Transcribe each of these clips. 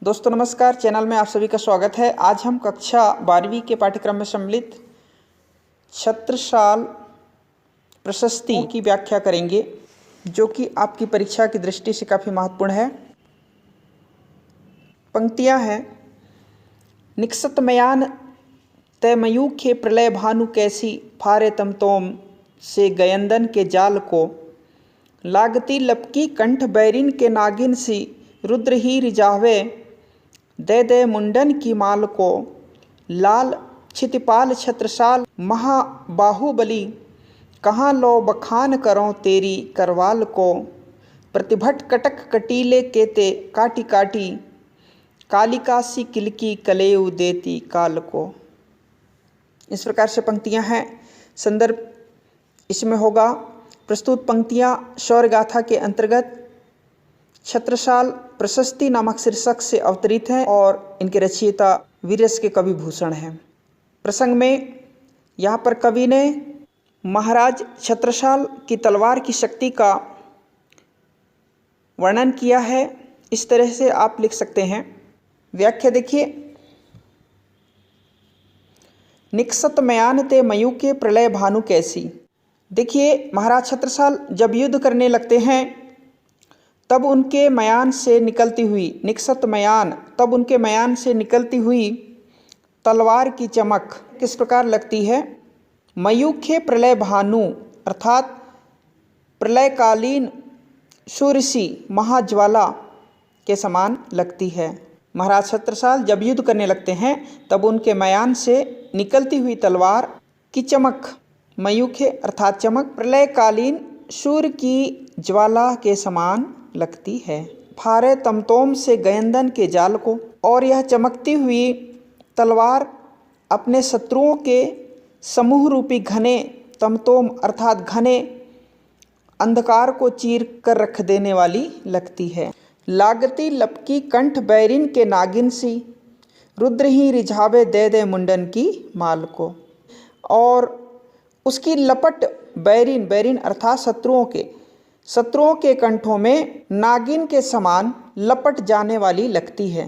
दोस्तों नमस्कार, चैनल में आप सभी का स्वागत है। आज हम कक्षा 12वीं के पाठ्यक्रम में सम्मिलित छत्रसाल प्रशस्ति की व्याख्या करेंगे, जो कि आपकी परीक्षा की दृष्टि से काफ़ी महत्वपूर्ण है। पंक्तियां हैं, निक्सतमयान तैमयूखे प्रलय भानु कैसी फारे तमतोम से गयंदन के जाल को, लागती लपकी कंठ बैरिन के नागिन सी रुद्र ही रिजावे दे दे मुंडन की माल को, लाल छितिपाल छत्रसाल महाबाहुबली कहाँ लो बखान करो तेरी करवाल को, प्रतिभट कटक कटीले केते काटी काटी कालिकासी किलकी कलेऊ देती काल को। इस प्रकार से पंक्तियां हैं। संदर्भ इसमें होगा। प्रस्तुत पंक्तियां शौर्य गाथा के अंतर्गत छत्रसाल प्रशस्ति नामक शीर्षक से अवतरित हैं और इनके रचयिता वीरस के कवि भूषण हैं। प्रसंग में यहाँ पर कवि ने महाराज छत्रसाल की तलवार की शक्ति का वर्णन किया है। इस तरह से आप लिख सकते हैं। व्याख्या देखिए, निक्सतमयान ते मयू के प्रलय भानु कैसी। देखिए, महाराज छत्रसाल जब युद्ध करने लगते हैं तब उनके मयान से निकलती हुई, निक्सत मयान, तब उनके मयान से निकलती हुई तलवार की चमक किस प्रकार लगती है। मयूखे प्रलय भानु अर्थात प्रलयकालीन सूर्यसी महाज्वाला के समान लगती है। महाराज छत्रसाल जब युद्ध करने लगते हैं तब उनके मयान से निकलती हुई तलवार की चमक, मयूखे अर्थात चमक, प्रलयकालीन सूर्य की ज्वाला के समान लगती है। फारे तमतोम से गयंदन के जाल को, और यह चमकती हुई तलवार अपने शत्रुओं के समूह रूपी घने, तमतोम अर्थात घने अंधकार को चीर कर रख देने वाली लगती है। लागती लपकी कंठ बैरिन के नागिन सी रुद्र ही रिझावे दे दे मुंडन की माल को, और उसकी लपट बैरिन, बैरिन अर्थात शत्रुओं के कंठों में नागिन के समान लपट जाने वाली लगती है।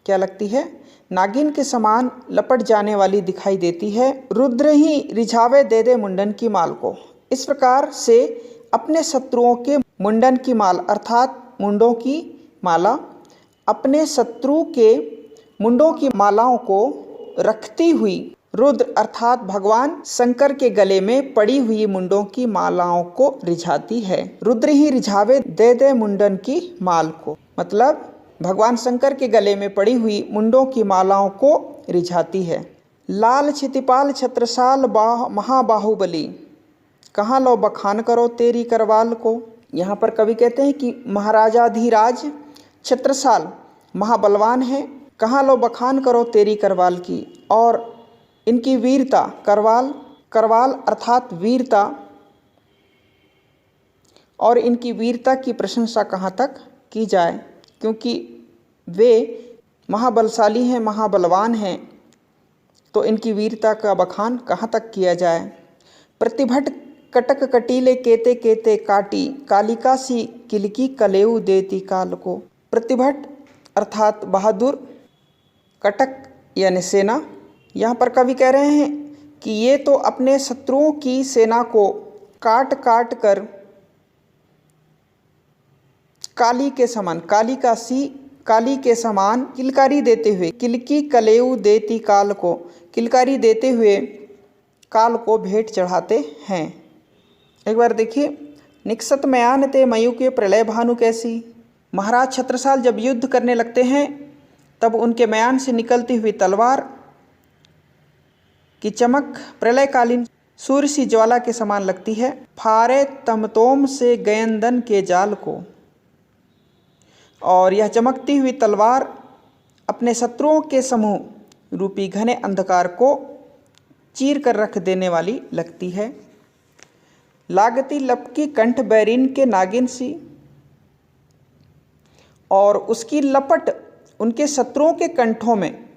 क्या लगती है? नागिन के समान लपट जाने वाली दिखाई देती है। रुद्र ही रिझावे दे दे मुंडन की माल को। इस प्रकार से अपने शत्रुओं के मुंडन की माल अर्थात मुंडों की माला, अपने शत्रु के मुंडों की मालाओं को रखती हुई रुद्र अर्थात भगवान शंकर के गले में पड़ी हुई मुंडों की मालाओं को रिझाती है। रुद्र ही रिझावे दे दे मुंडन की माल को, मतलब भगवान शंकर के गले में पड़ी हुई मुंडों की मालाओं को रिझाती है। लाल छितिपाल छत्रसाल महाबाहुबली कहाँ लो बखान करो तेरी करवाल को। यहाँ पर कवि कहते हैं कि महाराजाधिराज छत्रसाल महाबलवान है, कहाँ लो बखान करो तेरी करवाल की, और इनकी वीरता, करवाल अर्थात वीरता, और इनकी वीरता की प्रशंसा कहाँ तक की जाए, क्योंकि वे महाबलशाली हैं, महाबलवान हैं, तो इनकी वीरता का बखान कहाँ तक किया जाए। प्रतिभट कटक कटीले केते केते काटी कालिका सी किलकी कलेऊ देती काल को। प्रतिभट अर्थात बहादुर, कटक यानी सेना। यहाँ पर कवि कह रहे हैं कि ये तो अपने शत्रुओं की सेना को काट काट कर काली के समान, काली के समान किलकारी देते हुए, किलकी कलेऊ देती काल को, किलकारी देते हुए काल को भेंट चढ़ाते हैं। एक बार देखिए, निक्सत मयान ते मयू के प्रलय भानु कैसी। महाराज छत्रसाल जब युद्ध करने लगते हैं तब उनके मयान से निकलती हुई तलवार की चमक प्रलयकालीन सूर्य सी ज्वाला के समान लगती है। फारे तमतोम से गयंदन के जाल को, और यह चमकती हुई तलवार अपने शत्रुओं के समूह रूपी घने अंधकार को चीर कर रख देने वाली लगती है। लागती लपकी कंठ बैरिन के नागिन सी, और उसकी लपट उनके शत्रुओं के कंठों में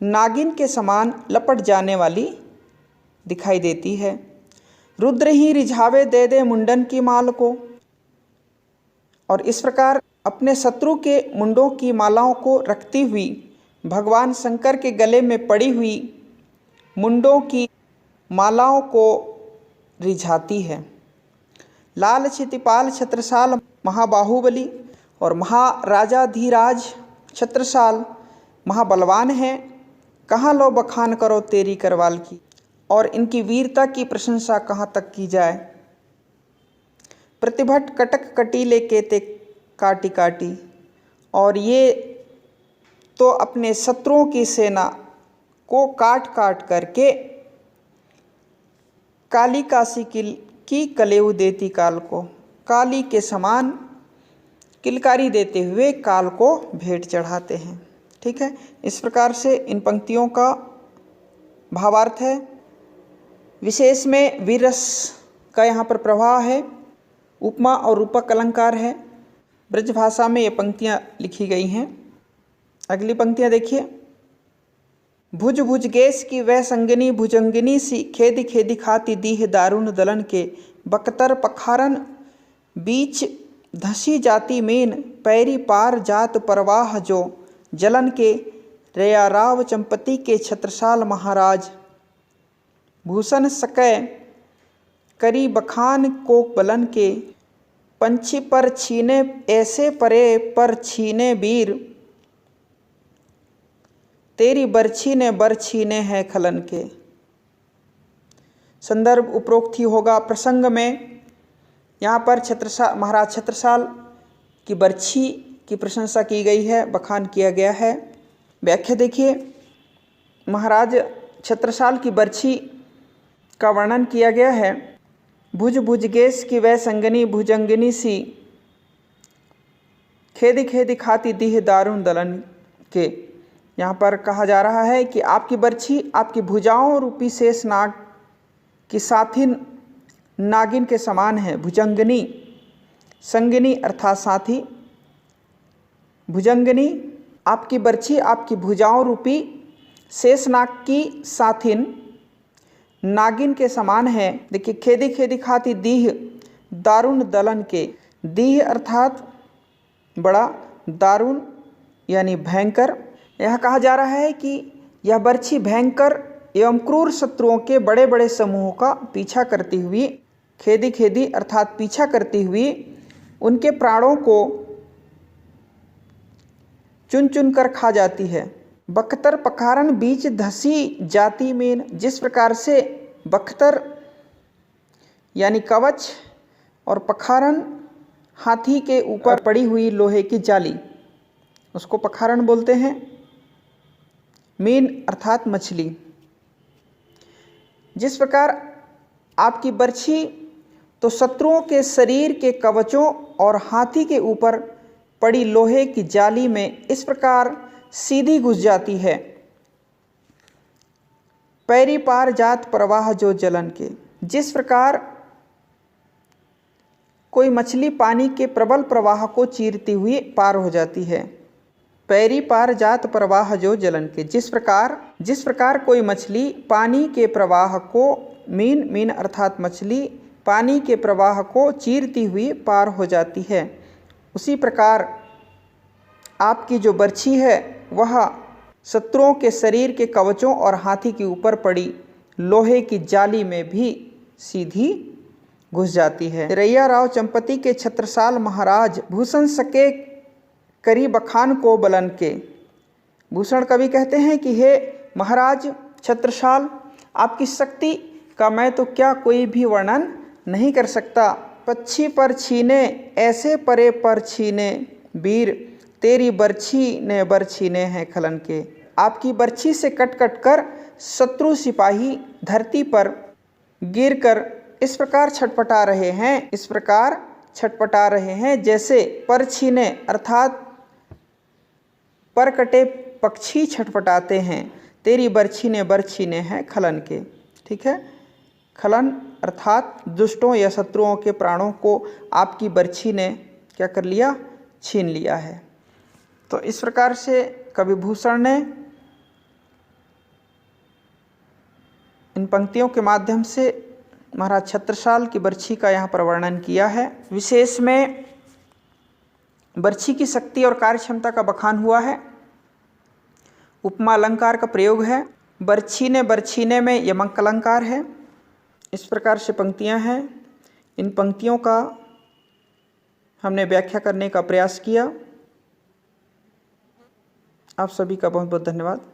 नागिन के समान लपट जाने वाली दिखाई देती है। रुद्र ही रिझावे दे दे मुंडन की माल को, और इस प्रकार अपने शत्रु के मुंडों की मालाओं को रखती हुई भगवान शंकर के गले में पड़ी हुई मुंडों की मालाओं को रिझाती है। लाल क्षितिपाल छत्रसाल महाबाहुबली और महाराजाधिराज छत्रसाल महाबलवान हैं। कहाँ लो बखान करो तेरी करवाल की, और इनकी वीरता की प्रशंसा कहाँ तक की जाए। प्रतिभट कटक कटीले केते काटी काटी, और ये तो अपने शत्रुओं की सेना को काट काट करके काली काशी की कलेऊ देती काल को, काली के समान किलकारी देते हुए काल को भेंट चढ़ाते हैं। ठीक है, इस प्रकार से इन पंक्तियों का भावार्थ है। विशेष में वीर रस का यहाँ पर प्रवाह है, उपमा और रूपक अलंकार है। ब्रज भाषा में ये पंक्तियाँ लिखी गई हैं। अगली पंक्तियाँ देखिए। भुज भुज गेस की वह संगनी भुजंगिनी सी, खेदी खेदी खाती दीह दारुण दलन के, बख्तर पखारन बीच धसी जाती मेन, पैरी पार जात परवाह जो जलन के, रया राव चंपती के छत्रसाल महाराज, भूषण सकै करी बखान को बलन के, पंछी पर छीने ऐसे परे पर छीने वीर, तेरी बरछी ने बर छीने हैं खलन के। संदर्भ उपरोक्त ही होगा। प्रसंग में यहाँ पर महाराज छत्रसाल की बरछी की प्रशंसा की गई है, बखान किया गया है। व्याख्या देखिए। महाराज छत्रसाल की बरछी का वर्णन किया गया है। भुज भुज गेस की वह संगनी भुजंगिनी सी, खेदी खेदी खाती दीह दारुण दलन के। यहाँ पर कहा जा रहा है कि आपकी बरछी आपकी भुजाओं रूपी शेष नाग की साथिन नागिन के समान है। भुजंगनी, संगिनी अर्थात साथी, भुजंगनी आपकी बरछी आपकी भुजाओं रूपी शेषनाग की साथिन नागिन के समान है। देखिए, खेदी खेदी खाती दीह दारुण दलन के। दीह अर्थात बड़ा, दारुण यानी भयंकर। यह कहा जा रहा है कि यह बरछी भयंकर एवं क्रूर शत्रुओं के बड़े बड़े समूहों का पीछा करती हुई, खेदी खेदी अर्थात पीछा करती हुई उनके प्राणों को चुन चुन कर खा जाती है। बख्तर पखारन बीच धसी जाती में, जिस प्रकार से बख्तर यानी कवच और पखारन हाथी के ऊपर पड़ी हुई लोहे की जाली, उसको पखारन बोलते हैं। मीन अर्थात मछली। जिस प्रकार आपकी बरछी तो शत्रुओं के शरीर के कवचों और हाथी के ऊपर पड़ी लोहे की जाली में इस प्रकार सीधी घुस जाती है। पैरी पार जात प्रवाह जो जलन के। जिस प्रकार कोई मछली पानी के प्रबल प्रवाह को चीरती हुई पार हो जाती है। पैरी पार जात प्रवाह जो जलन के। जिस प्रकार कोई मछली पानी के प्रवाह को, मीन अर्थात मछली, पानी के प्रवाह को चीरती हुई पार हो जाती है, उसी प्रकार आपकी जो बरछी है वह शत्रुओं के शरीर के कवचों और हाथी के ऊपर पड़ी लोहे की जाली में भी सीधी घुस जाती है। रैया राव चंपती के छत्रसाल महाराज, भूषण सके करी बखान को बलन के। भूषण कवि कहते हैं कि हे महाराज छत्रसाल, आपकी शक्ति का मैं तो क्या कोई भी वर्णन नहीं कर सकता। पक्षी पर छीने ऐसे परे पर छीने वीर, तेरी बरछी ने बर छीने हैं खलन के। आपकी बरछी से कट कट कर शत्रु सिपाही धरती पर गिरकर इस प्रकार छटपटा रहे हैं जैसे पर छीने अर्थात पर कटे पक्षी छटपटाते हैं। तेरी बरछी ने बर छीने हैं खलन के। ठीक है, खलन अर्थात दुष्टों या शत्रुओं के प्राणों को आपकी बरछी ने क्या कर लिया, छीन लिया है। तो इस प्रकार से कवि भूषण ने इन पंक्तियों के माध्यम से महाराज छत्रसाल की बरछी का यहाँ पर वर्णन किया है। विशेष में बर्छी की शक्ति और कार्यक्षमता का बखान हुआ है। उपमा अलंकार का प्रयोग है। बरछीने में यमक अलंकार है। इस प्रकार से पंक्तियां हैं। इन पंक्तियों का हमने व्याख्या करने का प्रयास किया। आप सभी का बहुत बहुत धन्यवाद।